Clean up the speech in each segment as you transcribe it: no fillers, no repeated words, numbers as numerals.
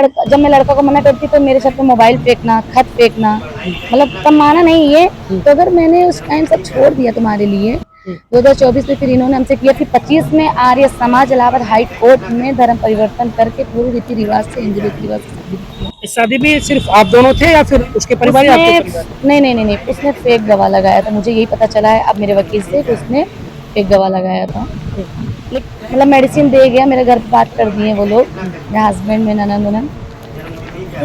लड़का, जब मैं लड़का को मना करती तो मेरे सर पे मोबाइल फेंकना, खत फेंकना, मतलब तब माना नहीं ये। तो अगर मैंने उस टाइम सब छोड़ दिया तुम्हारे लिए 2024 में, फिर इन्होंने हमसे किया, फिर 25 में आर्य समाज इलाहाबाद हाई कोर्ट में धर्म परिवर्तन करके पूरे रीति रिवाज से, हिंदू रीति रिवाज से शादी किया। इस शादी में सिर्फ आप दोनों थे या फिर उसके परिवार या आपके परिवार? नहीं, उसने फेक गवाह लगाया था, मुझे यही पता चला है अब मेरे वकील से कि उसने फेक गवाह लगाया था। मतलब मेडिसिन दे गया, मेरे घर पे बात कर दिए वो लोग, मेरे हस्बैंड में ननद।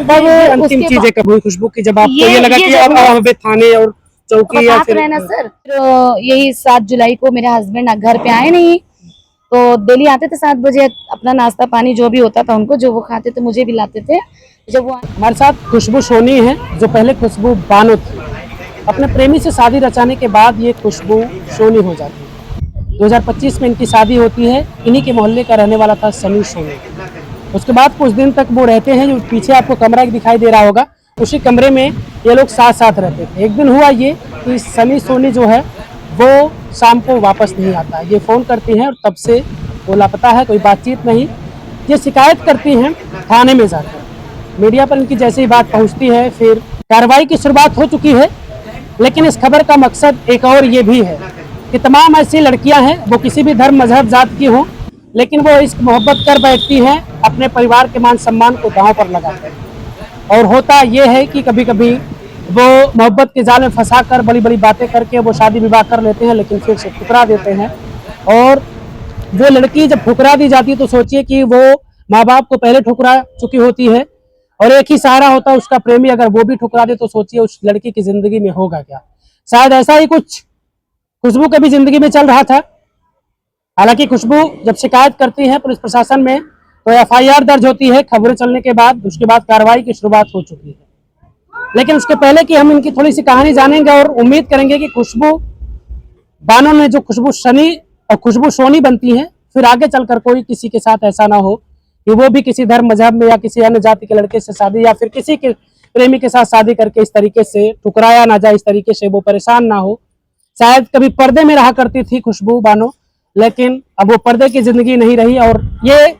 तब अंतिम चीजें कब हुई खुशबू की, जब आपको ये लगा कि अब वहाँ पे थाने और चौकी या फिर? रहना सर, यही 7 जुलाई को मेरे हस्बैंड घर पे आए नहीं, तो डेली आते थे 7 बजे, अपना नाश्ता पानी जो भी होता था उनको, जो वो खाते थे मुझे भी लाते थे। जब वो हमारे साथ खुशबू सोनी है, जो पहले खुशबू बानो थी। अपने प्रेमी से शादी रचाने के बाद ये खुशबू सोनी हो जाती है। 2025 में इनकी शादी होती है। इन्हीं के मोहल्ले का रहने वाला था सनी सोनी। उसके बाद कुछ दिन तक वो रहते हैं, जो पीछे आपको कमरा दिखाई दे रहा होगा, उसी कमरे में ये लोग साथ साथ रहते थे। एक दिन हुआ ये कि सनी सोनी जो है वो शाम को वापस नहीं आता। ये फ़ोन करती हैं और तब से वो लापता है, कोई बातचीत नहीं। ये शिकायत करती हैं थाने में जाकर। मीडिया पर इनकी जैसे ही बात पहुंचती है, फिर कार्रवाई की शुरुआत हो चुकी है। लेकिन इस खबर का मकसद एक और ये भी है कि तमाम ऐसी लड़कियां हैं, वो किसी भी धर्म मजहब जात की हों, लेकिन वो इस मोहब्बत कर बैठती हैं अपने परिवार के मान सम्मान को दांव पर लगाकर। और होता ये है कि कभी कभी वो मोहब्बत के जाल में फंसा कर बड़ी बड़ी बातें करके वो शादी विवाह कर लेते हैं, लेकिन फिर से ठुकरा देते हैं। और वो लड़की जब ठुकरा दी जाती है तो सोचिए कि वो माँ बाप को पहले ठुकरा चुकी होती है और एक ही सहारा होता है उसका प्रेमी। अगर वो भी ठुकरा दे तो सोचिए उस लड़की की जिंदगी में होगा क्या। शायद ऐसा ही कुछ खुशबू के भी जिंदगी में चल रहा था। हालांकि खुशबू जब शिकायत करती है पुलिस प्रशासन में तो FIR दर्ज होती है। खबरें चलने के बाद उसके बाद कार्रवाई की शुरुआत हो चुकी है। लेकिन उसके पहले कि हम इनकी थोड़ी सी कहानी जानेंगे और उम्मीद करेंगे कि खुशबू बानो ने जो खुशबू सनी और खुशबू सोनी बनती हैं, फिर आगे चलकर कोई किसी के साथ ऐसा ना हो कि वो भी किसी धर्म मजहब में या किसी अन्य जाति के लड़के से शादी या फिर किसी के प्रेमी के साथ शादी करके इस तरीके से ठुकराया ना जाए, इस तरीके से वो परेशान ना हो। शायद कभी पर्दे में रहा करती थी खुशबू बानो, लेकिन अब वो पर्दे की जिंदगी नहीं रही और ये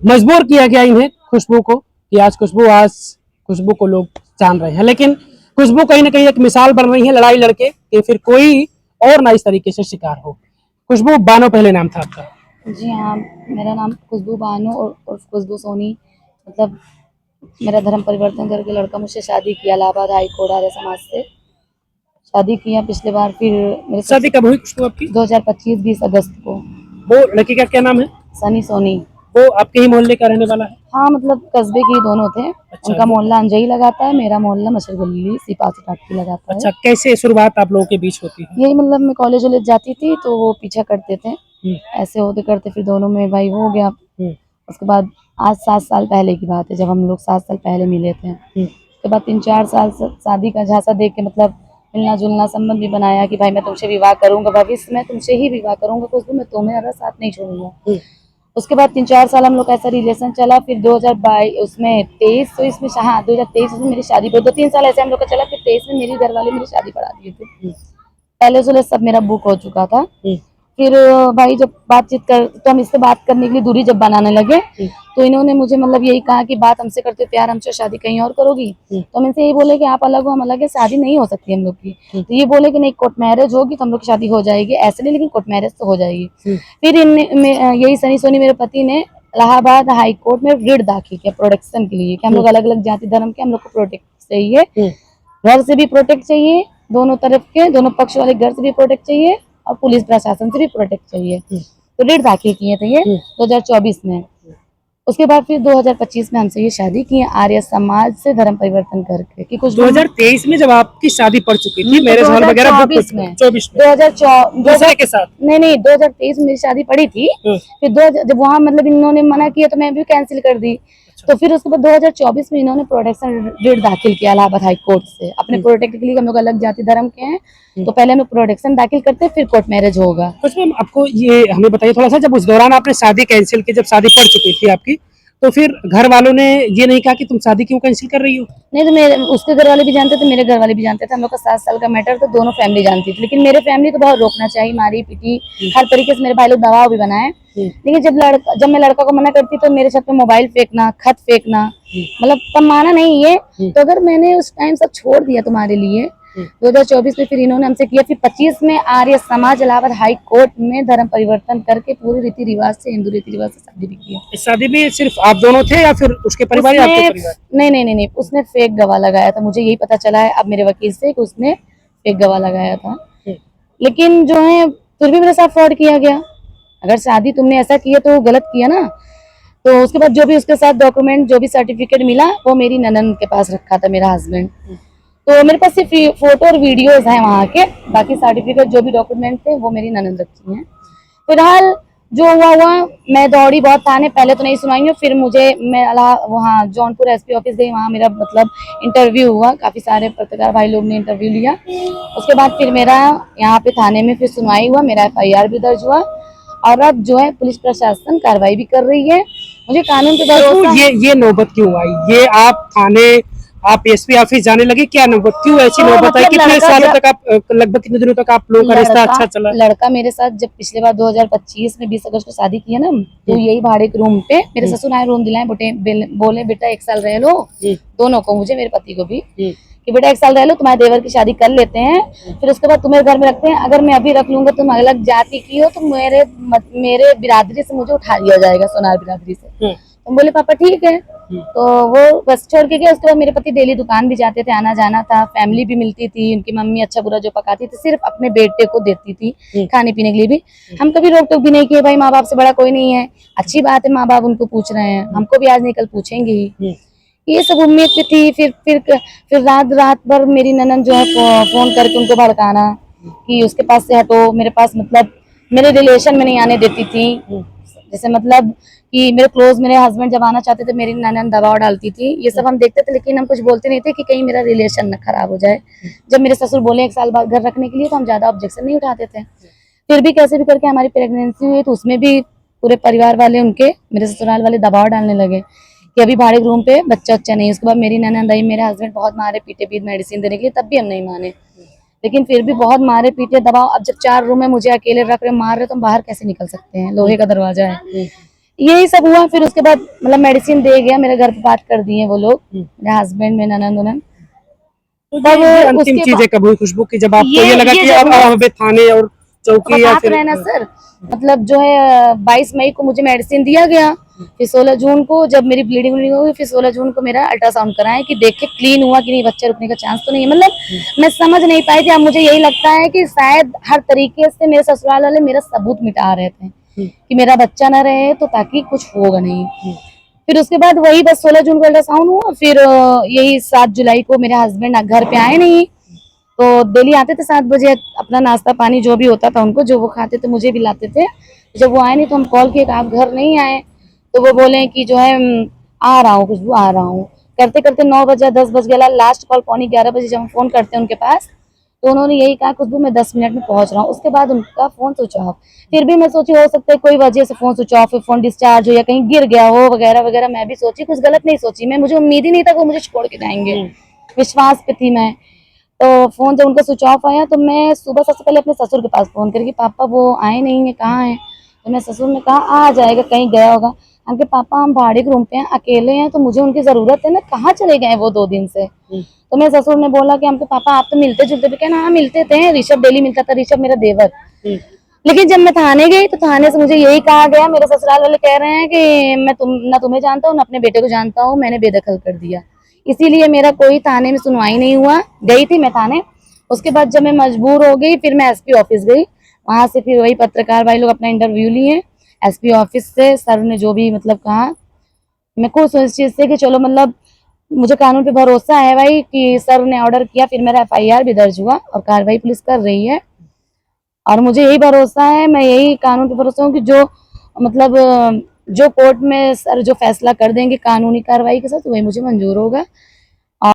मजबूर किया गया इन्हें, खुशबू को, कि आज खुशबू को लोग जान रहे हैं। लेकिन खुशबू कहीं ना कहीं एक मिसाल बन रही है लड़ाई लड़के कि फिर कोई और ना इस तरीके से शिकार हो। खुशबू बानो पहले नाम था आपका? जी हाँ, मेरा नाम खुशबू बानो और खुशबू सोनी। मतलब मेरा धर्म परिवर्तन करके लड़का मुझसे शादी किया, इलाहाबाद हाई कोर्ट आर्य समाज से शादी किया पिछले बार। फिर मेरे शादी कब हुई खुशबू आपकी? 2025 20 अगस्त को। वो लड़की का क्या नाम है? सनी सोनी। वो आपके ही मोहल्ले का रहने वाला है? हाँ, मतलब कस्बे के ही दोनों थे। अच्छा, उनका मोहल्ला अंजई लगाता है, मेरा मोहल्ला मशरगली सिपासी टाटकी लगाता है। अच्छा, कैसे शुरुआत आप लोगों के बीच होती है? यही मतलब मैं कॉलेज वॉलेज जाती थी तो वो पीछा करते थे, ऐसे होते करते फिर दोनों में भाई हो गया। उसके बाद आज 7 साल पहले की बात है, जब हम लोग 7 साल पहले मिले थे। उसके बाद 3-4 साल शादी का झांसा देख के मतलब मिलना जुलना संबंध भी बनाया कि भाई मैं तुमसे विवाह करूंगा, भविष्य में तुमसे ही विवाह करूंगा, कुछ भी मैं तुम्हारा साथ नहीं छोड़ूंगा। उसके बाद 3-4 साल हम लोग का ऐसा रिलेशन चला। फिर 2022 उसमें 23 में, हाँ 2023 में मेरी शादी पर 2-3 साल ऐसे हम लोग का चला। फिर 23 में मेरी घर वाले मेरी शादी पड़ा दिए थे। पहले से सब मेरा बुक हो चुका था। फिर भाई जब बातचीत कर तो हम इससे बात करने के लिए दूरी जब बनाने लगे तो इन्होंने मुझे मतलब यही कहा कि बात हमसे करते हो प्यार, हमसे शादी कहीं और करोगी? तो हम इनसे यही बोले कि आप अलग हो हम अलग है, शादी नहीं हो सकती हम लोग की। तो ये बोले कि नहीं कोर्ट मैरिज होगी तो हम लोग की शादी हो जाएगी, ऐसे नहीं लेकिन कोर्ट मैरिज तो हो जाएगी। फिर यही सनी सोनी मेरे पति ने इलाहाबाद हाई कोर्ट में रिट दाखिल किया प्रोटेक्शन के लिए कि हम लोग अलग अलग जाति धर्म के, हम लोग को प्रोटेक्ट चाहिए, घर से भी प्रोटेक्ट चाहिए, दोनों तरफ के दोनों पक्ष वाले घर से भी प्रोटेक्ट चाहिए और पुलिस प्रशासन से भी प्रोटेक्ट चाहिए। तो रिट दाखिल किए थे ये 2024 में। उसके बाद फिर 2025 में हमसे ये शादी की आर्य समाज से धर्म परिवर्तन करके कि कुछ 2023 में जब आपकी शादी पड़ चुकी थी, मैरिज हॉल वगैरह बुक 24 में 2024 के साथ? नहीं 2023 में मेरी शादी पड़ी थी। फिर जब वहाँ मतलब इन्होंने मना किया तो मैं भी कैंसिल कर दी। तो फिर उसके बाद 2024 में इन्होंने प्रोटेक्शन रिट दाखिल किया इलाहाबाद हाई कोर्ट से अपने प्रोटेक्ट के लिए। हम लोग अलग जाति धर्म के हैं तो पहले हम लोग प्रोटेक्शन दाखिल करते हैं, फिर कोर्ट मैरिज होगा। कुछ मैम आपको ये हमें बताइए थोड़ा सा, जब उस दौरान आपने शादी कैंसिल की, जब शादी पड़ चुकी थी आपकी, तो फिर घर वालों ने ये नहीं कहा कि तुम शादी क्यों कैंसिल कर रही हो? नहीं तो मेरे उसके घर वाले भी जानते थे, मेरे घर वाले भी जानते थे। हम लोग का 7 साल का मैटर तो दोनों फैमिली जानती थी, लेकिन मेरे फैमिली तो बहुत रोकना चाहिए, मारी पीटी हर तरीके से मेरे भाई लोग दबाव भी बनाए। लेकिन जब मैं लड़का को मना करती तो मेरे छत पे मोबाइल फेंकना, खत फेंकना, मतलब तब माना नहीं ये। तो अगर मैंने उस टाइम सब छोड़ दिया तुम्हारे लिए 2024 में, फिर इन्होंने हमसे किया, फिर 25 में आर्य समाज इलाहाबाद हाई कोर्ट में धर्म परिवर्तन करके पूरे रीति रिवाज से, हिंदू रीति रिवाज से शादी भी किया। इस शादी में सिर्फ आप दोनों थे या फिर उसके परिवार या आपके परिवार? नहीं, उसने फेक गवाह लगाया था। मुझे यही पता चला है अब मेरे वकील से कि उसने फेक गवाह लगाया था। लेकिन जो है फिर भी मेरे साथ फ्रॉड किया गया। अगर शादी तुमने ऐसा किया तो गलत किया ना। तो उसके बाद जो भी उसके साथ डॉक्यूमेंट, जो भी सर्टिफिकेट मिला वो मेरी ननद के पास रखा था, मेरा हस्बैंड। तो मेरे पास सिर्फ फोटो और वीडियोस हैं वहाँ के, बाकी सर्टिफिकेट जो भी डॉक्यूमेंट थे वो मेरी ननद रखी हैं। फिलहाल जो हुआ मैं दौड़ी बहुत थाने, पहले तो नहीं सुनाई हूँ, फिर मैं वहाँ जौनपुर एसपी ऑफिस गई, वहाँ मेरा मतलब इंटरव्यू हुआ, काफी सारे पत्रकार भाई लोग ने इंटरव्यू लिया। उसके बाद फिर मेरा यहाँ पे थाने में फिर सुनवाई हुआ, मेरा FIR भी दर्ज हुआ और अब जो है पुलिस प्रशासन कार्रवाई भी कर रही है। मुझे कानून पे भरोसा। ये नौबत क्यों आई? ये आप थाने, आप एसपी ऑफिस जाने लगे, क्या नौबत, क्यों ऐसी नौबत आई? कितने सालों तक आप, लगभग कितने दिनों तक आप लोगों का रिश्ता अच्छा चला? लड़का मेरे साथ जब पिछले बार 2025 में 20 अगस्त को शादी की है ना, तो यही भाड़े के रूम पे मेरे ससुर आए, रूम दिलाए, बोले बेटा 1 साल रह लो, दोनों को, मुझे मेरे पति को भी, कि बेटा 1 साल रह लो, तुम्हारे देवर की शादी कर लेते हैं, फिर उसके बाद तुम्हें घर में रखते हैं। अगर मैं अभी रख लूंगा, तुम अलग जाति की हो, तो मेरे बिरादरी से मुझे उठा लिया जाएगा, सोनार बिरादरी से। तो बोले पापा ठीक है। तो वो बस छोड़ के गया। उसके बाद मेरे पति डेली दुकान भी जाते थे, आना जाना था, फैमिली भी मिलती थी, उनकी मम्मी अच्छा बुरा जो पकाती थी सिर्फ अपने बेटे को देती थी खाने पीने के लिए भी। हम कभी रोक टोक भी नहीं किए, भाई माँ बाप से बड़ा कोई नहीं है, अच्छी बात है, माँ बाप उनको पूछ रहे हैं, हमको भी आज नहीं कल पूछेंगे ही, ये सब उम्मीद पे थी। फिर रात भर मेरी ननद जो है फोन करके उनको भड़काना कि उसके पास से हटो, मेरे पास मतलब मेरे रिलेशन में नहीं आने देती थी। जैसे मतलब कि मेरे हस्बैंड जब आना चाहते थे, मेरी ननद दबाव डालती थी। ये सब हम देखते थे, लेकिन हम कुछ बोलते नहीं थे कि कहीं मेरा रिलेशन न खराब हो जाए। जब मेरे ससुर बोले 1 साल बाद घर रखने के लिए, तो हम ज्यादा ऑब्जेक्शन नहीं उठाते थे। फिर भी कैसे भी करके हमारी प्रेगनेंसी हुई, तो उसमें भी पूरे परिवार वाले, उनके मेरे ससुराल वाले दबाव डालने लगे कि अभी भाड़े रूम पे बच्चा नहीं। उसके बाद मेरी ननद आई, मेरे हस्बैंड बहुत मारे पीटे भी मेडिसिन देने के लिए, तब भी हम नहीं माने। लेकिन फिर भी बहुत मारे पीटे, दबाव। अब जब 4 रूम में मुझे अकेले रख रहे, मार रहे, तो हम बाहर कैसे निकल सकते हैं, लोहे का दरवाजा है। यही सब हुआ। फिर उसके बाद मतलब मेडिसिन दे गया, मेरे घर पे बात कर दिए वो लोग, मेरे हस्बैंड, मेरे ननद। तब अंतिम चीजें कब हुई खुशबू की, जब आपको ये लगा कि अब हमें थाने और चौकी या फिर रहना सर, मतलब जो है 22 मई को मुझे मेडिसिन दिया गया। फिर 16 जून को जब मेरी ब्लीडिंग हुई, फिर 16 जून को मेरा अल्ट्रासाउंड कराएं कि देखे क्लीन हुआ कि नहीं, बच्चा रुकने का चांस तो नहीं है। मतलब मैं समझ नहीं पाई थी। अब मुझे यही लगता है कि शायद हर तरीके से मेरे ससुराल वाले मेरा सबूत मिटा रहे थे कि मेरा बच्चा ना रहे, तो ताकि कुछ होगा नहीं। फिर उसके बाद वही बस 16 जून को अल्ट्रासाउंड हुआ। फिर यही 7 जुलाई को मेरे हस्बैंड घर पे आए नहीं, तो डेली आते थे 7 बजे, अपना नाश्ता पानी जो भी होता था उनको, जो वो खाते थे मुझे भी लाते थे। जब वो आए नहीं तो हम कॉल किए कि आप घर नहीं आए, तो वो बोले कि जो है आ रहा हूँ खुशबू, आ रहा हूँ। करते करते 9 बजे 10 बज गया। लास्ट कॉल 11:15 बजे जब हम फोन करते हैं उनके पास, तो उन्होंने यही कहा खुशबू मैं 10 मिनट में पहुंच रहा हूँ। उसके बाद उनका फोन स्विच ऑफ। फिर भी मैं सोची हो सकता है कोई वजह से phone switch off, phone discharge हो या कहीं गिर गया हो वगैरह वगैरह। मैं भी सोची, कुछ गलत नहीं सोची मैं, मुझे उम्मीद ही नहीं था कि वो मुझे छोड़ के जाएंगे, विश्वास पे थी मैं। तो फोन जब उनका स्विच ऑफ आया, तो मैं सुबह सबसे पहले अपने ससुर के पास फोन करके, पापा वो आए नहीं है, कहाँ है? तो मैं ससुर ने कहा आ जाएगा, कहीं गया होगा। हम के पापा हम भाड़े के रूम पे हैं, अकेले हैं, तो मुझे उनकी जरूरत है ना, कहाँ चले गए वो 2 दिन से? तो मेरे ससुर ने बोला कि हमके पापा आप तो मिलते जुलते भी, कहना हाँ मिलते थे, ऋषभ डेली मिलता था, ऋषभ मेरा देवर। लेकिन जब मैं थाने गई तो थाने से मुझे यही कहा गया, मेरे ससुराल वाले कह रहे हैं कि मैं ना तुम्हें जानता हूँ ना अपने बेटे को जानता हूँ, मैंने बेदखल कर दिया, इसीलिए मेरा कोई थाने में सुनवाई नहीं हुआ। गई थी मैं थाने, उसके बाद जब मैं मजबूर हो गई, फिर मैं एसपी ऑफिस गई। वहां से फिर वही पत्रकार भाई लोग अपना इंटरव्यू लिए। एसपी ऑफिस से सर ने जो भी मतलब कहा, मैं खुश हूँ इस चीज से कि चलो मतलब मुझे कानून पे भरोसा है भाई कि सर ने ऑर्डर किया। फिर मेरा FIR भी दर्ज हुआ और कार्रवाई पुलिस कर रही है, और मुझे यही भरोसा है, मैं यही कानून पे भरोसा हूँ कि जो मतलब जो कोर्ट में सर जो फैसला कर देंगे कानूनी कार्रवाई के साथ, वही मुझे मंजूर होगा।